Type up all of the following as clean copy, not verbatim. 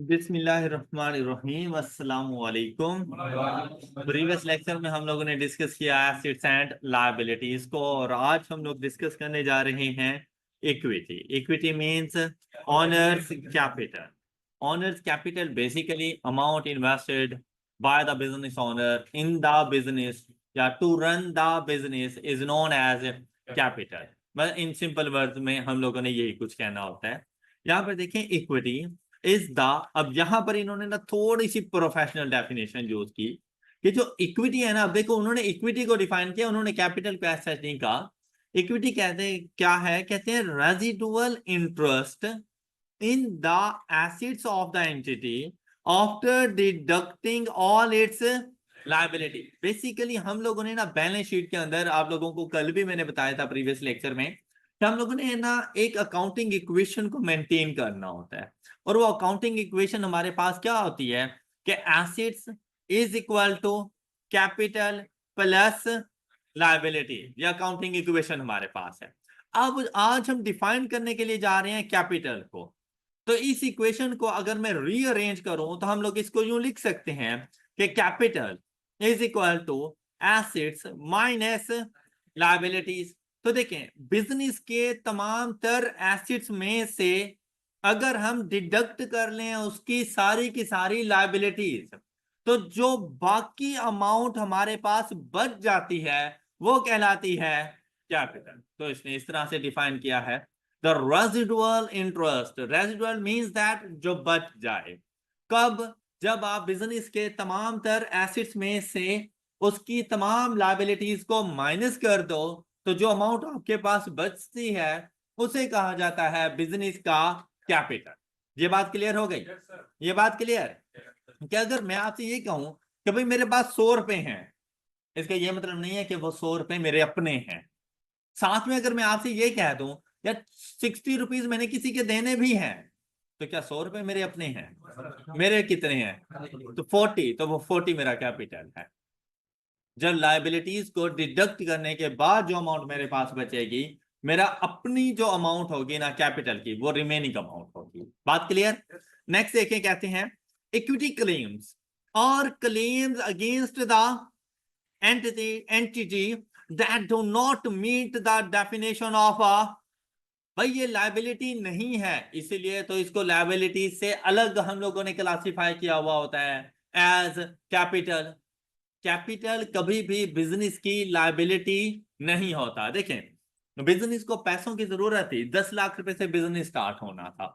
बिस्मिल्लाहिर्रहमानिर्रहीम अस्सलाम वालेकुम। प्रीवियस लेक्चर में हम लोगों ने डिस्कस किया एसेट्स एंड लायबिलिटीज को, और आज हम लोग डिस्कस करने जा रहे हैं equity. Equity means owners capital. Owners capital basically amount invested by the business owner in the business या to run the business is known as capital. बस इन सिंपल वर्ड्स में हम लोगों ने यही कुछ कहना होता है। यहाँ पर देखें इक्विटी इज द, अब यहां पर इन्होंने ना थोड़ी सी प्रोफेशनल डेफिनेशन यूज की कि जो इक्विटी है ना, अब देखो उन्होंने इक्विटी को डिफाइन किया, उन्होंने कैपिटल को ऐसा नहीं कहा। इक्विटी कहते हैं क्या है, कहते हैं residual interest in the assets of the entity after deducting all it's liability. Basically हम लोगों ने ना बैलेंस शीट के अंदर, आप लोगों को कल भी मैंने बताया था प्रीवियस लेक्चर में, कि हम लोगों ने ना एक अकाउंटिंग इक्वेशन को मेंटेन करना होता है। और वो अकाउंटिंग इक्वेशन हमारे पास क्या होती है कि assets is equal to capital plus liability. ये अकाउंटिंग इक्वेशन हमारे पास है। अब आज हम डिफाइन करने के लिए जा रहे हैं कैपिटल को। तो इस इक्वेशन को अगर मैं रीअरेंज करूं तो हम लोग इसको यूं लिख सकते हैं कि capital is equal to assets minus liabilities. तो देखें, बिजनेस के तमाम तर एसेट्स में से अगर हम डिडक्ट कर लें उसकी सारी की सारी लायबिलिटीज, तो जो बाकी अमाउंट हमारे पास बच जाती है वो कहलाती है कैपिटल। तो इसने इस तरह से डिफाइन किया है the residual interest. Residual means that जो बच जाए। कब? जब आप बिजनेस के तमाम तर एसेट्स में से उसकी तमाम लायबिलिटीज को माइनस कर दो, तो जो अमाउंट आपके पास बचती है उसे कहा जाता है बिजनेस का कैपिटल। ये बात क्लियर हो गई? ये बात क्लियर? कि अगर मैं आपसे ये कहूं कि भाई मेरे पास 100 रुपए हैं, इसका ये मतलब नहीं है कि वो 100 रुपए मेरे अपने हैं। साथ में अगर मैं आपसे ये कह दूं या 60 रुपीज मैंने किसी के देने भी हैं, तो क्या 100 रुपए मेरे अपने हैं? मेरे कितने हैं? तो 40, तो वो 40 मेरा कैपिटल है। जब लायबिलिटीज को डिडक्ट करने के बाद जो अमाउंट मेरे पास बचेगी, मेरा अपनी जो अमाउंट होगी ना कैपिटल की, वो रिमेनिंग अमाउंट होगी। बात क्लियर? नेक्स्ट देखें, कहते हैं इक्विटी क्लेम्स और claims against the entity that do not meet the definition of a, भाई ये लायबिलिटी नहीं है, इसीलिए तो इसको लायबिलिटी से अलग हम लोगों ने क्लासिफाई किया हुआ होता है एज कैपिटल। कैपिटल कभी भी बिजनेस की लायबिलिटी नहीं होता। देखें, बिजनेस को पैसों की जरूरत थी, 10 लाख रुपए से बिजनेस स्टार्ट होना था,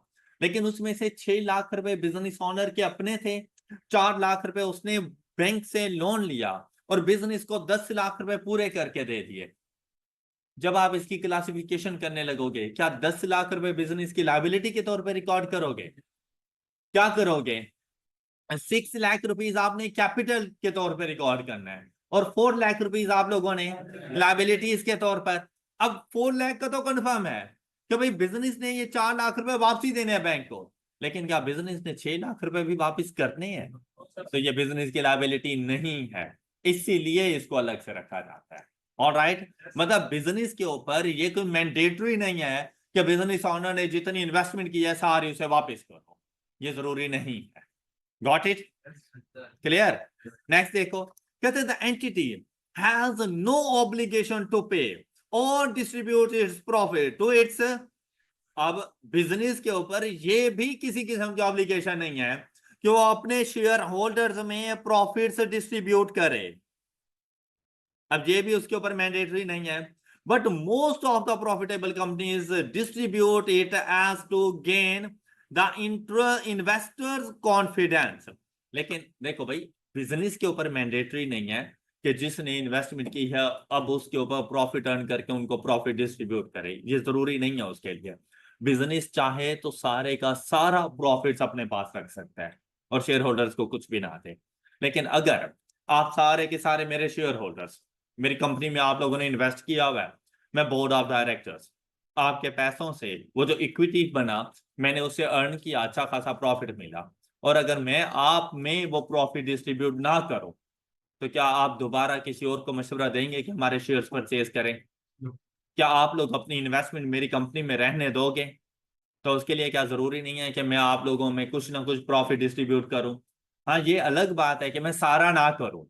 लेकिन उसमें से 6 लाख रुपए बिजनेस ओनर के अपने थे, 4 लाख रुपए उसने बैंक से लोन लिया और बिजनेस को 10 लाख रुपए पूरे करके दे दिए। जब आप इसकी क्लासिफिकेशन करने लगोगे, क्या 10 लाख रुपए बिजनेस की लायबिलिटी के तौर पर रिकॉर्ड करोगे? क्या करोगे? 6 लाख रुपीज आपने कैपिटल के तौर पे रिकॉर्ड करना है और 4 लाख रुपीज आप लोगों ने लाइबिलिटीज के तौर पर। अब 4 लाख का तो कंफर्म है कि भाई बिजनेस ने ये 4 लाख रुपए वापसी देने हैं बैंक को, लेकिन क्या बिजनेस ने 6 लाख रुपए भी वापस करने हैं? तो ये बिजनेस की लाइबिलिटी नहीं है, इसीलिए इसको अलग से रखा जाता है। ऑलराइट, मतलब बिजनेस के ऊपर ये कोई मैंडेटरी नहीं है कि बिजनेस ओनर ने जितनी इन्वेस्टमेंट की है सारी उसे वापस करो, ये जरूरी नहीं है। Got it? क्लियर? नेक्स्ट देखो, कहते हैं the entity has no obligation to pay और distribute its profit to its. अब बिजनेस के ऊपर ये भी किसी किस्म की ऑब्लिगेशन नहीं है कि वो अपने शेयर होल्डर्स में प्रॉफिट्स डिस्ट्रीब्यूट करे। अब ये भी उसके ऊपर मैंडेटरी नहीं है, but most of the profitable companies distribute it as to gain the investors confidence. लेकिन देखो भाई, बिजनेस के ऊपर मैंडेटरी नहीं है कि जिसने इन्वेस्टमेंट की है अब उसके ऊपर प्रॉफिट अर्न करके उनको प्रॉफिट डिस्ट्रीब्यूट करे, ये जरूरी नहीं है उसके लिए। बिजनेस चाहे तो सारे का सारा प्रॉफिट्स अपने पास रख सकता है और शेयर होल्डर्स को कुछ भी ना दे। लेकिन अगर आप सारे के सारे मेरे शेयर होल्डर्स, मेरी कंपनी में आप लोगों ने इन्वेस्ट किया हुआ है, मैं बोर्ड ऑफ डायरेक्टर्स, आपके पैसों से वो जो इक्विटी बना मैंने उसे अर्न किया, अच्छा खासा प्रॉफिट मिला, और अगर मैं आप में वो प्रॉफिट डिस्ट्रीब्यूट ना करूं, तो क्या आप दोबारा किसी और को मशवरा देंगे कि हमारे शेयर्स परचेज करें? क्या आप लोग अपनी इन्वेस्टमेंट मेरी कंपनी में रहने दोगे? तो उसके लिए क्या जरूरी नहीं है कि मैं आप लोगों में कुछ ना कुछ प्रॉफिट डिस्ट्रीब्यूट करूं। हाँ, ये अलग बात है कि मैं सारा ना करूं,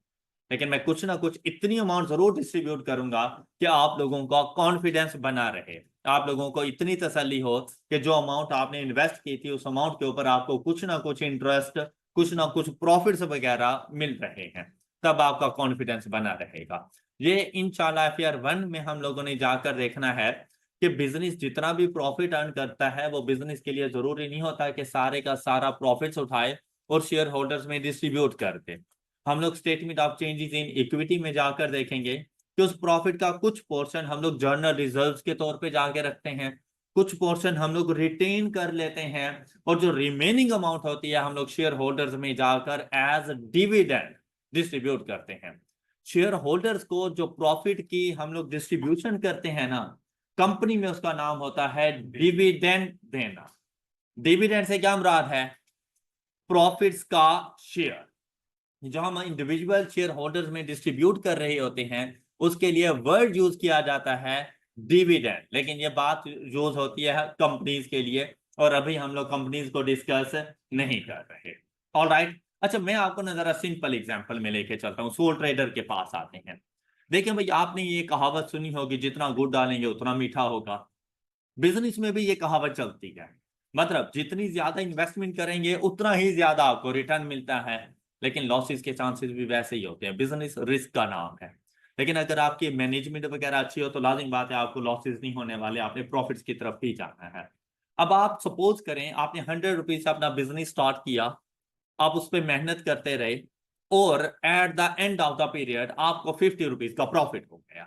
लेकिन मैं कुछ ना कुछ इतनी अमाउंट जरूर डिस्ट्रीब्यूट करूंगा कि आप लोगों का कॉन्फिडेंस बना रहे, आप लोगों को इतनी तसल्ली हो कि जो अमाउंट आपने इन्वेस्ट की थी उस अमाउंट के ऊपर आपको कुछ ना कुछ इंटरेस्ट, कुछ ना कुछ प्रॉफिट्स वगैरह मिल रहे हैं, तब आपका कॉन्फिडेंस बना रहेगा। ये इंशाल्लाह FR1 में हम लोगों ने जाकर देखना है कि बिजनेस जितना भी प्रॉफिट अर्न करता है वो बिजनेस के लिए जरूरी नहीं होता कि सारे का सारा प्रॉफिट्स उठाए और शेयर होल्डर्स में डिस्ट्रीब्यूट कर दे। हम लोग statement of changes in equity में जाकर देखेंगे कि उस प्रॉफिट का कुछ पोर्शन हम लोग जर्नल रिजर्व्स के तौर पे जाके रखते हैं, कुछ पोर्शन हम लोग रिटेन कर लेते हैं, और जो रिमेनिंग अमाउंट होती है हम लोग शेयर होल्डर्स में जाकर एज डिविडेंड डिस्ट्रीब्यूट करते हैं। शेयर होल्डर्स को जो प्रॉफिट की हम लोग डिस्ट्रीब्यूशन करते हैं ना, कंपनी में उसका नाम होता है डिविडेंड देना। डिविडेंड से क्या मुराद है? प्रॉफिट्स का शेयर जो हम इंडिविजुअल शेयर होल्डर्स में डिस्ट्रीब्यूट कर रहे होते हैं उसके लिए वर्ड यूज किया जाता है डिविडेंड, लेकिन ये बात यूज होती है कंपनीज के लिए, और अभी हम लोग कंपनीज को डिस्कस नहीं कर रहे। ऑलराइट, अच्छा मैं आपको ना जरा सिंपल एग्जांपल में लेके चलता हूँ, सोल ट्रेडर के पास आते हैं। देखिए भाई, आपने ये कहावत सुनी होगी, जितना गुड़ डालेंगे उतना मीठा होगा। बिजनेस में भी ये कहावत चलती है, मतलब जितनी ज्यादा इन्वेस्टमेंट करेंगे उतना ही ज्यादा आपको रिटर्न मिलता है, लेकिन लॉसेस के चांसेस भी वैसे ही होते हैं। बिजनेस रिस्क का नाम है, लेकिन अगर आपकी मैनेजमेंट वगैरह अच्छी हो तो लाजिम बात है आपको लॉसेस नहीं होने वाले, आपने प्रॉफिट्स की तरफ ही जाना है। अब आप सपोज करें आपने 100 रुपीज से अपना बिजनेस स्टार्ट किया, आप उस पर मेहनत करते रहे, और at the end of the period आपको 50 रुपीज का प्रॉफिट हो गया।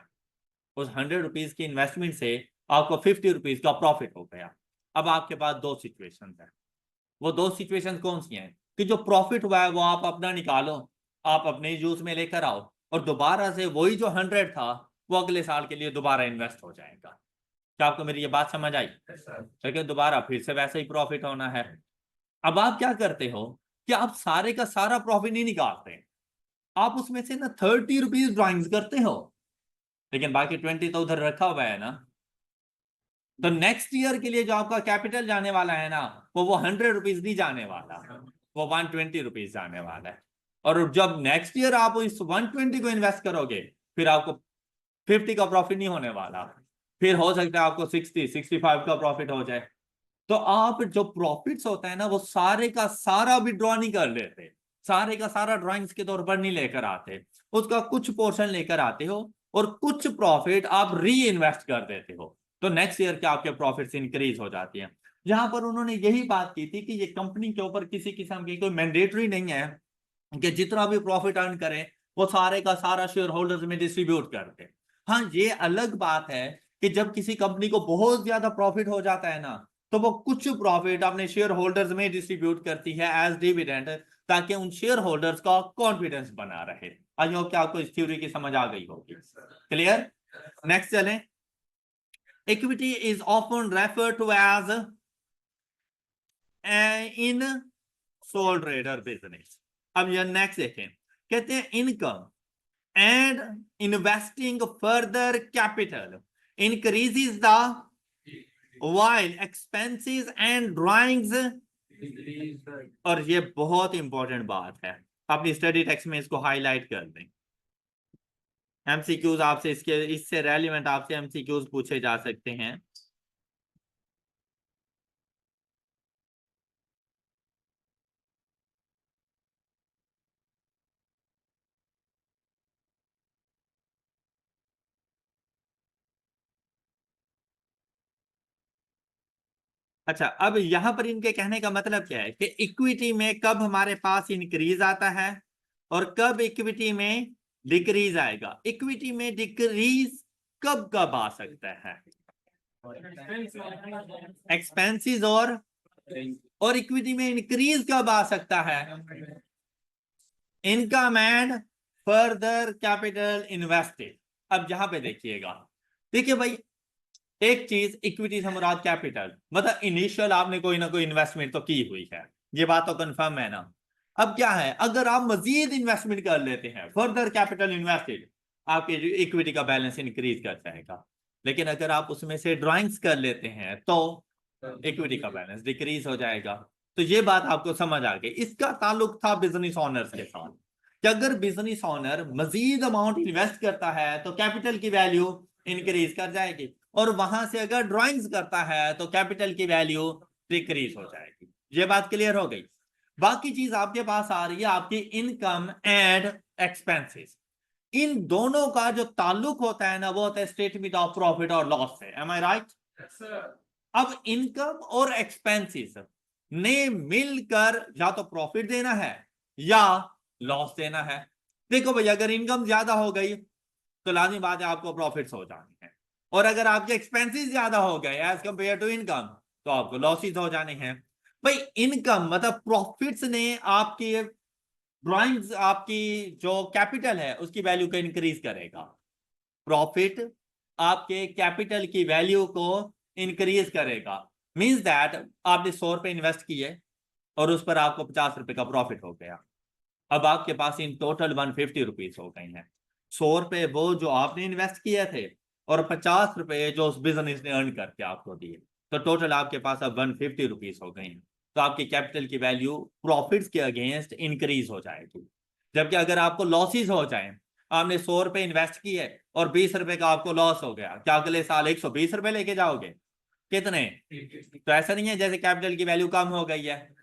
उस 100 रुपीज की इन्वेस्टमेंट से आपको 50 रुपीज का प्रॉफिट हो गया। अब आपके पास दो सिचुएशन है। वो दो सिचुएशन कौन सी हैं कि जो प्रॉफिट हुआ है वो आप अपना निकालो, आप अपने यूज में लेकर आओ, और दोबारा से वही जो 100 था वो अगले साल के लिए दोबारा इन्वेस्ट हो जाएगा। क्या आपको मेरी ये बात समझ आई? लेकिन दोबारा फिर से वैसे ही प्रॉफिट होना है। अब आप क्या करते हो कि आप सारे का सारा प्रॉफिट नहीं निकालते, आप उसमें से ना 30 रुपीज ड्राइंग्स करते हो, लेकिन बाकी 20 तो उधर रखा हुआ है ना। तो नेक्स्ट ईयर के लिए जो आपका कैपिटल जाने वाला है ना, वो 100 रुपीज नहीं जाने वाला, वो 120 रुपीज जाने वाला है। और जब नेक्स्ट ईयर आप इस 120 को इन्वेस्ट करोगे, फिर आपको 50 का प्रॉफिट नहीं होने वाला, फिर हो सकता है आपको 60-65 का प्रॉफिट हो जाए। तो आप जो प्रॉफिट्स होता है ना वो सारे का सारा विड्रॉ नहीं कर लेते, सारे का सारा ड्राइंग्स के तौर पर नहीं लेकर आते, उसका कुछ पोर्शन लेकर आते हो, और कुछ प्रॉफिट आप री इन्वेस्ट कर देते हो, तो नेक्स्ट ईयर के आपके प्रॉफिट्स इंक्रीज हो जाती हैं। यहां पर उन्होंने यही बात की थी कि ये कंपनी के ऊपर किसी किस्म की कोई मैंडेटरी नहीं है कि जितना भी प्रॉफिट अर्न करें वो सारे का सारा शेयर होल्डर्स में डिस्ट्रीब्यूट करते। हाँ, ये अलग बात है कि जब किसी कंपनी को बहुत ज्यादा प्रॉफिट हो जाता है ना, तो वो कुछ प्रॉफिट अपने शेयर होल्डर्स में डिस्ट्रीब्यूट करती है एज डिविडेंड, ताकि उन शेयर होल्डर्स का कॉन्फिडेंस बना रहे। आई होप कि आपको इस थ्योरी की समझ आ गई होगी। क्लियर? नेक्स्ट चलें। Equity is often refer to as in sole trader business. अब ये नेक्स्ट देखें, कहते हैं income and investing further capital increases the while expenses and drawings। और ये बहुत इंपॉर्टेंट बात है, अपनी स्टडी टेक्स्ट में इसको हाईलाइट कर दें। एमसीक्यूज आपसे इससे रेलिवेंट आपसे एमसीक्यूज पूछे जा सकते हैं। अच्छा, अब यहां पर इनके कहने का मतलब क्या है कि इक्विटी में कब हमारे पास इंक्रीज आता है और कब इक्विटी में डिक्रीज आएगा। इक्विटी में डिक्रीज कब कब आ सकता है? एक्सपेंसेस और इक्विटी में इंक्रीज कब आ सकता है? Income and further capital invested. अब यहां पे देखिएगा, देखिए भाई, एक चीज इक्विटी से मुराद कैपिटल, मतलब इनिशियल आपने कोई ना कोई इन्वेस्टमेंट तो की हुई है, ये बात तो कंफर्म है ना। अब क्या है, अगर आप मजीद इन्वेस्टमेंट कर लेते हैं, फर्दर कैपिटल इन्वेस्टेड, आपके इक्विटी का बैलेंस इंक्रीज कर जाएगा। लेकिन अगर आप उसमें से ड्राइंग्स कर लेते हैं तो इक्विटी का बैलेंस डिक्रीज हो जाएगा। तो ये बात आपको समझ आ गई। इसका ताल्लुक था बिजनेस ओनर्स के साथ कि अगर बिजनेस ओनर मजीद अमाउंट इन्वेस्ट करता है तो कैपिटल की वैल्यू इंक्रीज कर जाएगी, और वहां से अगर ड्राइंग्स करता है तो कैपिटल की वैल्यू डिक्रीज हो जाएगी। ये बात क्लियर हो गई। बाकी चीज आपके पास आ रही है आपकी इनकम एंड एक्सपेंसेस। इन दोनों का जो ताल्लुक होता है ना, वो होता है स्टेटमेंट ऑफ प्रॉफिट और लॉस से। एम आई राइट? अब इनकम और एक्सपेंसेस ने मिलकर या तो प्रॉफिट देना है या लॉस देना है। देखो भाई, अगर इनकम ज्यादा हो गई तो लाजमी बात है आपको प्रॉफिट्स हो जाने हैं, और अगर आपके एक्सपेंसेस ज्यादा हो गए एज कंपेयर टू इनकम तो आपको लॉसेस हो जाने हैं। भाई इनकम मतलब प्रॉफिट्स ने आपकी ड्राइंग्स, आपकी जो कैपिटल है उसकी वैल्यू को इंक्रीज करेगा। प्रॉफिट आपके कैपिटल की वैल्यू को इंक्रीज करेगा। मींस दैट आपने 100 रुपए इन्वेस्ट किए और उस पर आपको 50 रुपए का प्रॉफिट हो गया। अब आपके पास इन टोटल 150 रुपीज हो गए हैं। 100 रुपए वो जो आपने इन्वेस्ट किए थे और 50 रुपए जो उस बिजनेस ने अर्न करके आपको दिए, तो टोटल आपके पास अब 150 रुपीज हो गए हैं। तो आपकी कैपिटल की वैल्यू प्रॉफिट्स के अगेंस्ट इंक्रीज हो जाएगी। जबकि अगर आपको लॉसेस हो जाए, आपने 100 रुपए इन्वेस्ट किए और 20 रुपए का आपको लॉस हो गया, क्या अगले साल 120 रुपए लेके जाओगे? कितने? तो ऐसा नहीं है जैसे कैपिटल की वैल्यू कम हो गई है।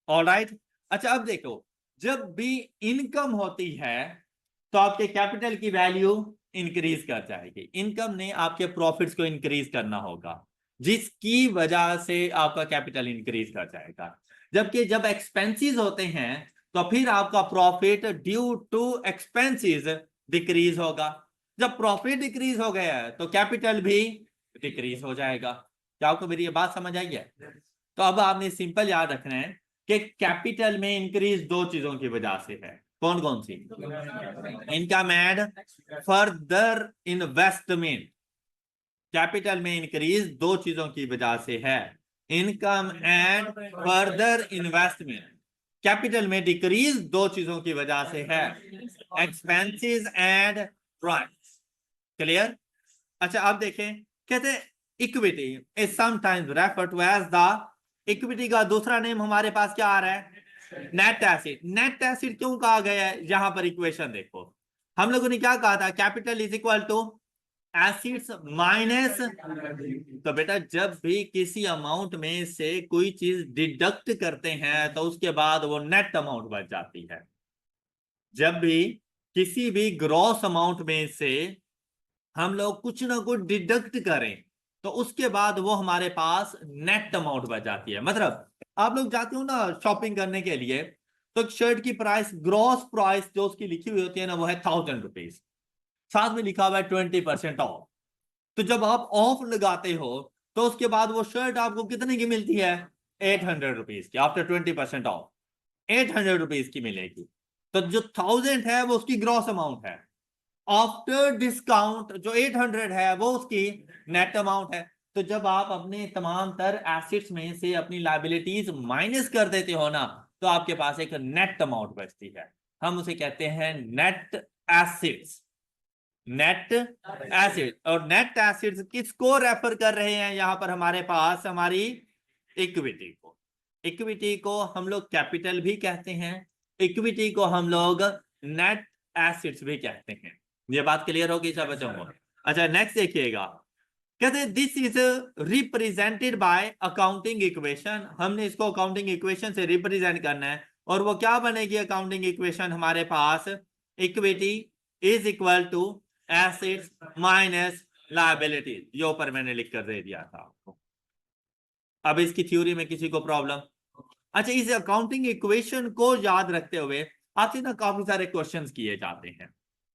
ऑलराइट। अच्छा अब देखो, जब भी इनकम होती है तो आपके कैपिटल की वैल्यू इंक्रीज कर जाएगी। इनकम ने आपके प्रॉफिट्स को इंक्रीज करना होगा, जिसकी वजह से आपका कैपिटल इंक्रीज कर जाएगा। जबकि जब एक्सपेंसेस होते हैं तो फिर आपका profit due to expenses decrease होगा। जब प्रॉफिट डिक्रीज हो गया है तो कैपिटल भी डिक्रीज हो जाएगा। क्या आपको मेरी ये बात समझ आई है? तो अब आपने सिंपल याद रखना है कि कैपिटल में इंक्रीज दो चीजों की वजह से है। कौन कौन सी? Income and further investment. Capital में इंक्रीज दो चीजों की वजह से है, income and further investment. Capital में डिक्रीज दो चीजों की वजह से है, एक्सपेंसेस एंड राइट्स। क्लियर? अच्छा अब देखें, कहते हैं equity is sometimes referred to as the, equity का दूसरा नेम हमारे पास क्या आ रहा है? Net acid. नेट एसिड क्यों कहा गया है? यहां पर इक्वेशन देखो, हम लोगों ने क्या कहा था? Capital is equal to assets minus. तो बेटा जब भी किसी अमाउंट में से कोई चीज डिडक्ट करते हैं तो उसके बाद वो नेट अमाउंट बच जाती है। जब भी किसी भी ग्रॉस अमाउंट में से हम लोग कुछ ना कुछ डिडक्ट करें तो उसके बाद वो हमारे पास नेट अमाउंट बच जाती है। मतलब आप लोग जाते हो ना शॉपिंग करने के लिए, तो एक शर्ट की प्राइस, ग्रॉस प्राइस जो उसकी लिखी हुई होती है ना, वो है 1000 रुपीज, साथ में लिखा हुआ है 20% ऑफ। तो जब आप ऑफ लगाते हो तो उसके बाद वो शर्ट आपको कितने की मिलती है? 800 रुपीज की। आफ्टर 20% ऑफ 800 रुपीज की मिलेगी। तो जो 1000 है वो उसकी ग्रॉस अमाउंट है, आफ्टर डिस्काउंट जो 800 है वो उसकी नेट अमाउंट है। तो जब आप अपने तमाम तर एसेट्स में से अपनी लायबिलिटीज माइनस कर देते हो ना, तो आपके पास एक नेट अमाउंट बचती है। हम उसे कहते हैं नेट एसिड्स। Net acid. और नेट एसिड्स किसको रेफर कर रहे हैं यहां पर? हमारे पास हमारी इक्विटी को। इक्विटी को हम लोग कैपिटल भी कहते हैं, इक्विटी को हम लोग नेट एसिड्स भी कहते हैं। ये बात क्लियर होगी सब बच्चों को? अच्छा नेक्स्ट देखिएगा, कहते हैं this is represented by accounting equation. हमने इसको अकाउंटिंग इक्वेशन से रिप्रेजेंट करना है, और वो क्या बनेगी अकाउंटिंग इक्वेशन हमारे पास? Equity is equal to assets minus liabilities. ये ऊपर मैंने लिख कर दे दिया था आपको। अब इसकी थ्योरी में किसी को प्रॉब्लम? अच्छा, इस अकाउंटिंग इक्वेशन को याद रखते हुए आपसे ना काफी सारे क्वेश्चंस किए जाते हैं।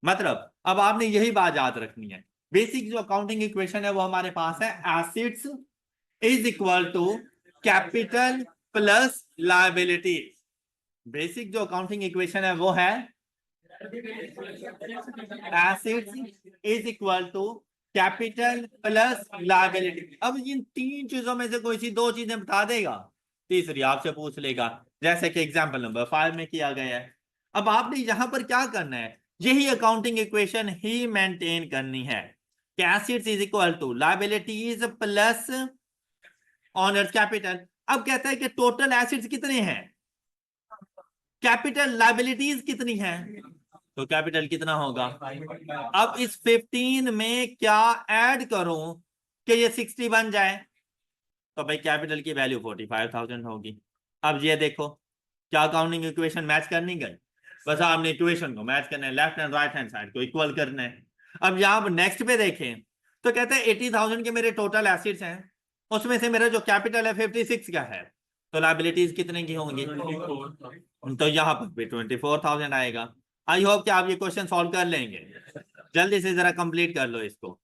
मतलब अब आपने यही बात याद रखनी है, बेसिक जो अकाउंटिंग इक्वेशन है वो हमारे पास है assets is equal to capital plus liability. Basic जो अकाउंटिंग इक्वेशन है वो है assets is equal to capital plus liability. अब इन तीन चीजों में से कोई सी दो चीजें बता देगा, तीसरी आपसे पूछ लेगा, जैसे कि एग्जांपल नंबर 5 में किया गया है। अब आपने यहां पर क्या करना है? यही अकाउंटिंग इक्वेशन ही मेंटेन करनी है। Assets is equal to liabilities plus owners capital. अब कहता है कि टोटल एसिड्स कितने हैं, कैपिटल लायबिलिटीज कितनी है, तो कैपिटल कितना होगा। अब इस 15 में क्या ऐड करूं कि ये 60 बन जाए, तो भाई कैपिटल की वैल्यू 45,000 होगी। अब ये देखो क्या काउंटिंग इक्वेशन मैच करनी गई, बस आपने इक्वेशन को मैच करना है, left and right hand side को इक्वल करना है। अब यहाँ नेक्स्ट पे देखें तो कहते हैं 80,000 के मेरे टोटल एसिड्स हैं, उसमें से मेरा जो कैपिटल है 56 का है, तो लायबिलिटीज कितने की होंगी, तो यहाँ पर भी 24,000 आएगा। आई होप कि आप ये क्वेश्चन सॉल्व कर लेंगे, जल्दी से जरा कंप्लीट कर लो इसको।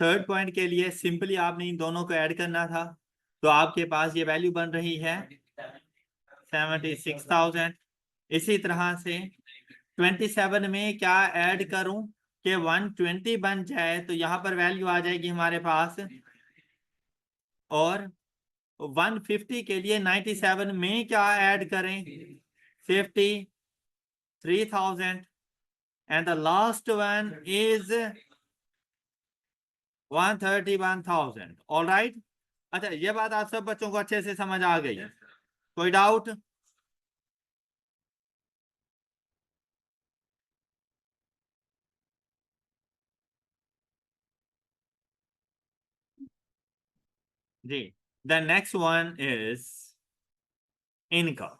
थर्ड पॉइंट के लिए सिंपली आपने इन दोनों को ऐड करना था, तो आपके पास ये वैल्यू बन रही है 76,000। इसी तरह से 27 में क्या ऐड करूं कि 120 बन जाए, तो यहां पर वैल्यू आ जाएगी हमारे पास, और 150 के लिए 97 में क्या ऐड करें, 53,000, and the last one is 131,000। All right. अच्छा, ये बात आप सब बच्चों को अच्छे से समझ आ गई है, कोई डाउट। जी, the next one is income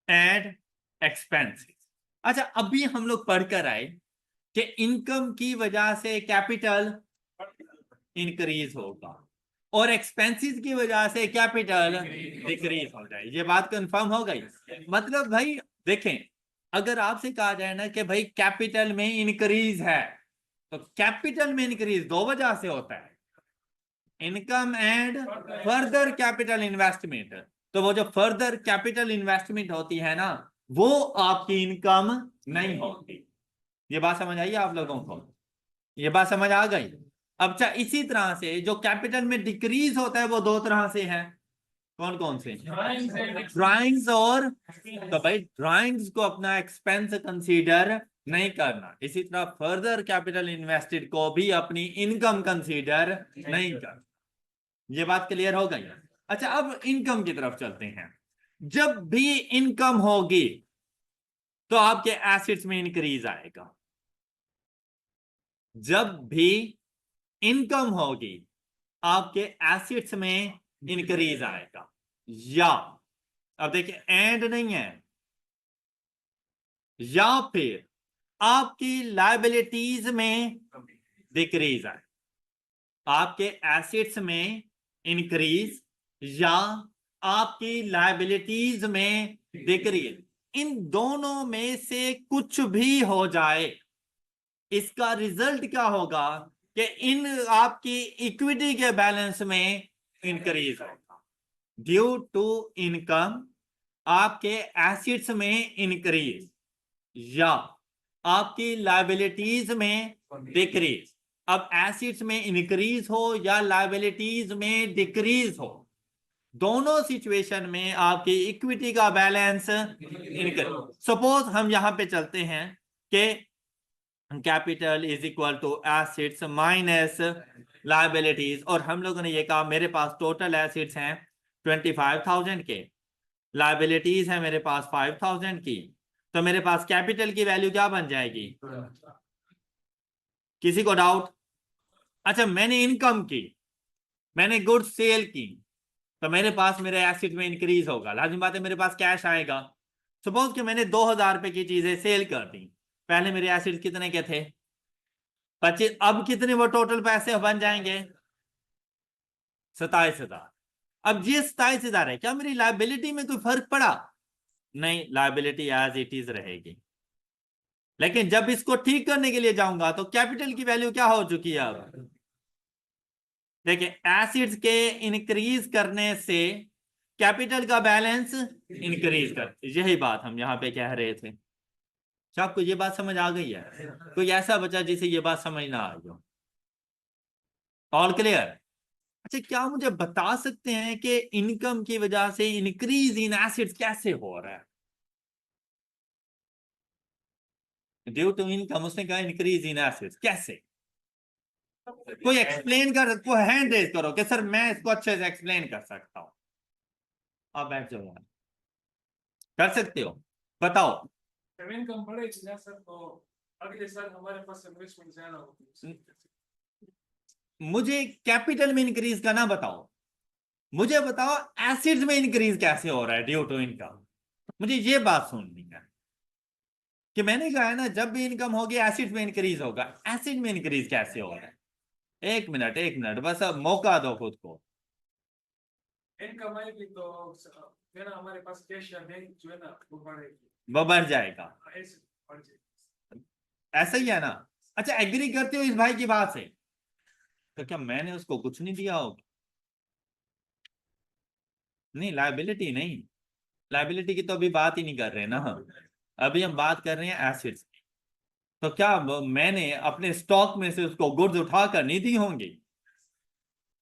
and expenses. अच्छा, अभी हम लोग पढ़कर आए कि इनकम की वजह से कैपिटल इंक्रीज होगा और एक्सपेंसेस की वजह से कैपिटल डिक्रीज हो जाए, ये बात कंफर्म हो गई। मतलब भाई देखें, अगर आपसे कहा जाए ना कि भाई कैपिटल में इंक्रीज है, तो कैपिटल में इंक्रीज दो वजह से होता है, income and further capital investment. तो वो जो फर्दर कैपिटल इन्वेस्टमेंट होती है ना, वो आपकी इनकम नहीं होती। ये बात समझ आई आप लोगों को, ये बात समझ आ गई। अब अच्छा, इसी तरह से जो कैपिटल में डिक्रीज होता है वो दो तरह से है, कौन कौन से, ड्राइंग्स और, तो भाई ड्राइंग्स को अपना एक्सपेंस कंसीडर नहीं करना, इसी तरह फर्दर कैपिटल इन्वेस्टेड को भी अपनी इनकम कंसीडर नहीं करना। ये बात क्लियर हो गई। अच्छा, अब इनकम की तरफ चलते हैं। जब भी इनकम होगी तो आपके एसेट्स में इंक्रीज आएगा, जब भी इनकम होगी आपके एसेट्स में इंक्रीज आएगा, या अब देखिए एंड नहीं है, या फिर आपकी लायबिलिटीज में डिक्रीज आए, आपके एसेट्स में इंक्रीज या आपकी लायबिलिटीज में डिक्रीज, इन दोनों में से कुछ भी हो जाए, इसका रिजल्ट क्या होगा कि इन आपकी इक्विटी के बैलेंस में इंक्रीज होगा। ड्यू टू इनकम आपके एसेट्स में इंक्रीज या आपकी लायबिलिटीज में डिक्रीज। अब एसेट्स में इंक्रीज हो या लायबिलिटीज में डिक्रीज हो, दोनों सिचुएशन में आपकी इक्विटी का बैलेंस इंक्रीज। सपोज हम यहां पे चलते हैं कि capital is equal to assets minus liabilities, और हम लोगों ने ये कहा मेरे पास टोटल एसेट्स हैं 25,000 के, लायबिलिटीज है मेरे पास 5,000 की, तो मेरे पास कैपिटल की वैल्यू क्या बन जाएगी, किसी को डाउट। अच्छा, मैंने इनकम की, मैंने गुड्स सेल की, तो मेरे पास मेरे एसेट में इंक्रीज होगा, लाजिम बात है मेरे पास कैश आएगा। सपोज कि मैंने 2,000 रुपए की चीजें सेल कर दी, पहले मेरे एसेट कितने के थे 25, अब कितने वो टोटल पैसे बन जाएंगे 27,000। अब ये 27,000 है, क्या मेरी लायबिलिटी में कोई फर्क पड़ा, नहीं, लायबिलिटी एज इट इज रहेगी। लेकिन जब इसको ठीक करने के लिए जाऊंगा तो कैपिटल की वैल्यू क्या हो चुकी है, अब देखिए एसिड्स के इंक्रीज करने से कैपिटल का बैलेंस इंक्रीज कर, यही बात हम यहां पे कह रहे थे। क्या आपको ये बात समझ आ गई है, कोई ऐसा बचा जिसे ये बात समझ ना आई हो, ऑल क्लियर। अच्छा, क्या मुझे बता सकते हैं कि इनकम की वजह से इंक्रीज इन एसिड्स कैसे हो रहा है, ड्यू टू इनकम, उसने कहा इंक्रीज इन एसेट्स। कैसे? कोई एक्सप्लेन कर, कोई हैंड रेज करो कि सर मैं इसको अच्छे से एक्सप्लेन कर सकता हूं। आप बैठ जाओ यार, कर सकते हो, बताओ। इनकम बढ़ेगी ना सर, तो अगले साल हमारे पास इन्वेस्टमेंट ज्यादा होगी। मुझे कैपिटल में इंक्रीज करना बताओ, मुझे बताओ एसिड्स में इंक्रीज कैसे हो रहा है ड्यू टू इनकम। मुझे ये बात सुननी है कि मैंने कहा है ना जब भी इनकम होगी एसिड में इंक्रीज होगा, एसिड में इंक्रीज कैसे हो रहा है? एक मिनट, एक मिनट, बस अब मौका दो खुद को। इनकम आएगी तो जो है ना हमारे पास कैश या बैंक जो है ना वो बढ़ेगी, वो बढ़ जाएगा, ऐसे बढ़ जाएगी। ऐसा ही है ना? अच्छा, एग्री करते हो इस भाई की बात से? तो क्या मैंने उसको कुछ नहीं दिया होगा? नहीं, लायबिलिटी नहीं, लायबिलिटी की तो अभी बात ही नहीं कर रहे हैं ना हम, अभी हम बात कर रहे हैं एसिड्स की। तो क्या मैंने अपने स्टॉक में से उसको गुड्स उठा कर नहीं दी होंगी?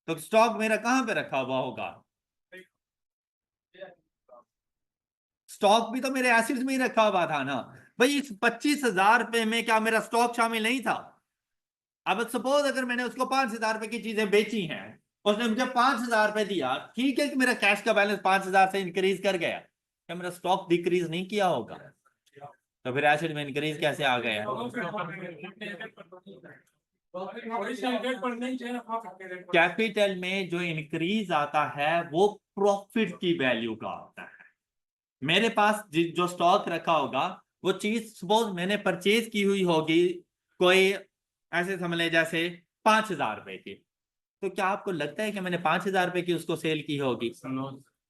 तो स्टॉक मेरा कहां पे रखा हुआ होगा? स्टॉक भी तो मेरे एसिड्स में ही रखा हुआ था ना भाई। इस 25,000 रुपए में क्या मेरा स्टॉक शामिल नहीं था? अब सपोज अगर मैंने उसको 5,000 रुपए की चीजें बेची हैं, उसने मुझे 5,000 रुपए दिया, ठीक है कि मेरा कैश का बैलेंस 5,000 से इंक्रीज कर गया, क्या मेरा स्टॉक डिक्रीज नहीं किया होगा? तो फिर एसिड में इंक्रीज कैसे आ गया? कैपिटल में जो इंक्रीज आता है वो प्रॉफिट की वैल्यू का आता है। मेरे पास जो स्टॉक रखा होगा, वो चीज सपोज मैंने परचेज की हुई होगी, कोई ऐसे समझ ले जैसे 5,000 रुपए की, तो क्या आपको लगता है कि मैंने 5,000 रुपए की उसको सेल की होगी?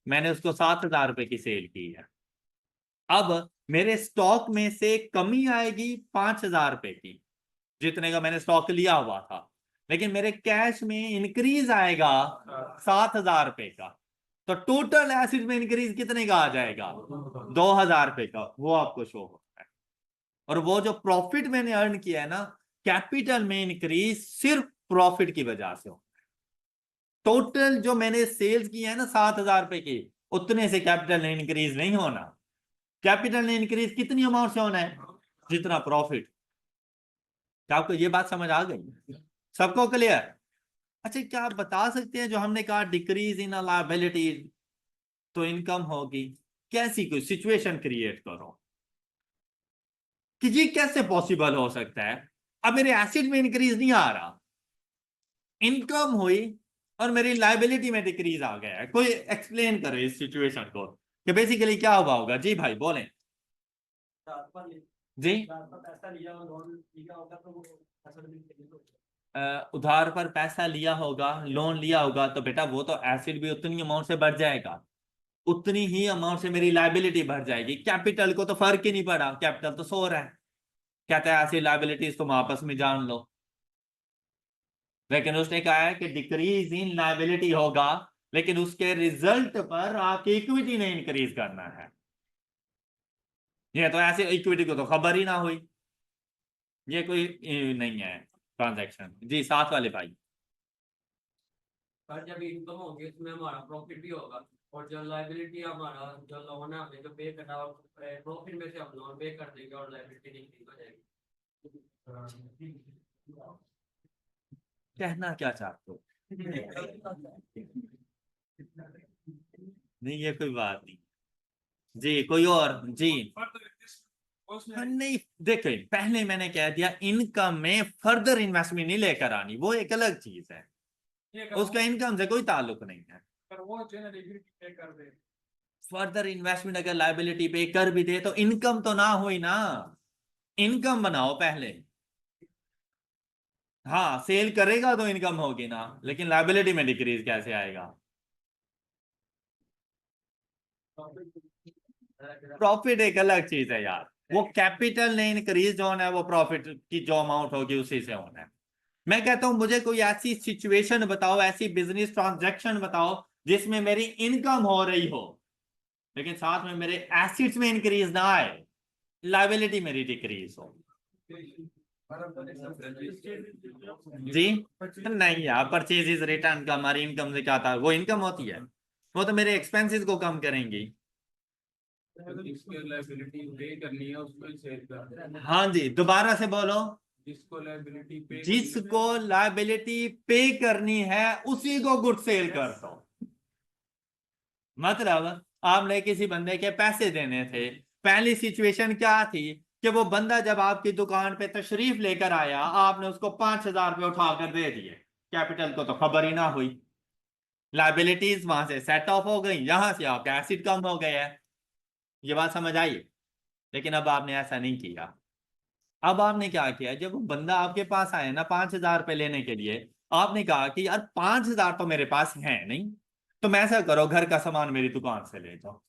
मैंने उसको 7,000 रुपए की सेल की है। अब मेरे स्टॉक में से कमी आएगी 5,000 रुपए की, जितने का मैंने स्टॉक लिया हुआ था, लेकिन मेरे कैश में इंक्रीज आएगा 7,000 रुपए का। तो टोटल एसिड में इंक्रीज कितने का आ जाएगा? 2,000 रुपए का, वो आपको शो होता है। और वो जो प्रॉफिट मैंने अर्न किया है ना, कैपिटल में इंक्रीज सिर्फ प्रॉफिट की वजह से हो। टोटल जो मैंने सेल्स की है ना 7,000 रुपए की, उतने से कैपिटल ने इंक्रीज नहीं होना। कैपिटल ने इंक्रीज कितनी अमाउंट से होना है? जितना प्रॉफिट। क्या आपको ये बात समझ आ गई? सबको क्लियर? अच्छा, क्या आप बता सकते हैं जो हमने कहा डिक्रीज इन लायबिलिटी तो इनकम होगी, कैसी कोई सिचुएशन क्रिएट करो कि ये कैसे पॉसिबल हो सकता है? अब मेरे एसिड में इंक्रीज नहीं आ रहा, इनकम हुई और मेरी लायबिलिटी में डिक्रीज आ गया है। कोई एक्सप्लेन करे इस सिचुएशन को कि बेसिकली क्या हुआ होगा। जी भाई बोलें जी। उधार पर पैसा लिया होगा, लोन लिया होगा, तो बेटा वो तो एसिड भी उतनी अमाउंट से बढ़ जाएगा, उतनी ही अमाउंट से मेरी लायबिलिटी बढ़ जाएगी। कैपिटल को तो फर्क ही नहीं पड़ा, कैपिटल तो सो रहा है। कहता है एसिड लायबिलिटीज तुम आपस में जान लो, लेकिन उसने कहा है कि डिक्रीज इन लायबिलिटी होगा, लेकिन उसके रिजल्ट पर आपकी इक्विटी ने इंक्रीज करना है। ये तो ऐसे इक्विटी को तो खबर ही ना हुई, ये कोई नहीं है ट्रांजैक्शन। जी साथ वाले भाई। पर जब इनकम होगी उसमें हमारा प्रॉफिट भी होगा, और जो लायबिलिटी हमारा जो लोन है हमने जो पे करना, और प्रॉफिट में से हम लोन पे कर देंगे और लायबिलिटी नहीं हो जाएगी। कहना क्या चाहते हो? नहीं, ये कोई बात नहीं। जी कोई और? जी नहीं, देखे पहले मैंने कह दिया इनकम में फर्दर इन्वेस्टमेंट नहीं लेकर आनी, वो एक अलग चीज है, उसका इनकम से कोई ताल्लुक नहीं है। फर्दर इन्वेस्टमेंट अगर लायबिलिटी पे कर भी दे तो इनकम तो ना हुई ना, इनकम बनाओ पहले। हाँ सेल करेगा तो इनकम होगी ना, लेकिन लायबिलिटी में डिक्रीज कैसे आएगा? प्रॉफिट एक अलग चीज है यार, वो कैपिटल ने इंक्रीज होना है, वो प्रॉफिट की जो अमाउंट होगी उसी से होना है। मैं कहता हूं मुझे कोई ऐसी सिचुएशन बताओ, ऐसी बिजनेस ट्रांजैक्शन बताओ जिसमें मेरी इनकम हो रही हो लेकिन साथ में मेरे एसेट्स में इंक्रीज ना आए, लायबिलिटी मेरी डिक्रीज हो। जी नहीं यार, परचेज रिटर्न का हमारी इनकम से क्या था? वो इनकम होती है, वो तो मेरे एक्सपेंसेस को कम करेंगी। जिसको लायबिलिटी पे करनी है उसको ही सेल कर, हाँ जी, दोबारा से बोलो। जिसको लायबिलिटी पे जिसको लायबिलिटी पे करनी है उसी को गुड सेल कर दो। मतलब आपने किसी बंदे के पैसे देने थे, पहली सिचुएशन क्या थी कि वो बंदा जब आपकी दुकान पे तशरीफ लेकर आया, आपने उसको 5,000 रुपये उठाकर दे दिए, कैपिटल को तो खबर ही ना हुई, लाइबिलिटीज वहां से सेट ऑफ हो गई, यहां से आपका एसिड कम हो गया है। ये बात समझ आई? लेकिन अब आपने ऐसा नहीं किया। अब आपने क्या किया, जब वो बंदा आपके पास आया ना 5,000 रुपये लेने के लिए, आपने कहा कि यार 5,000 तो मेरे पास है नहीं, तुम ऐसा करो घर का सामान मेरी दुकान से ले जाओ।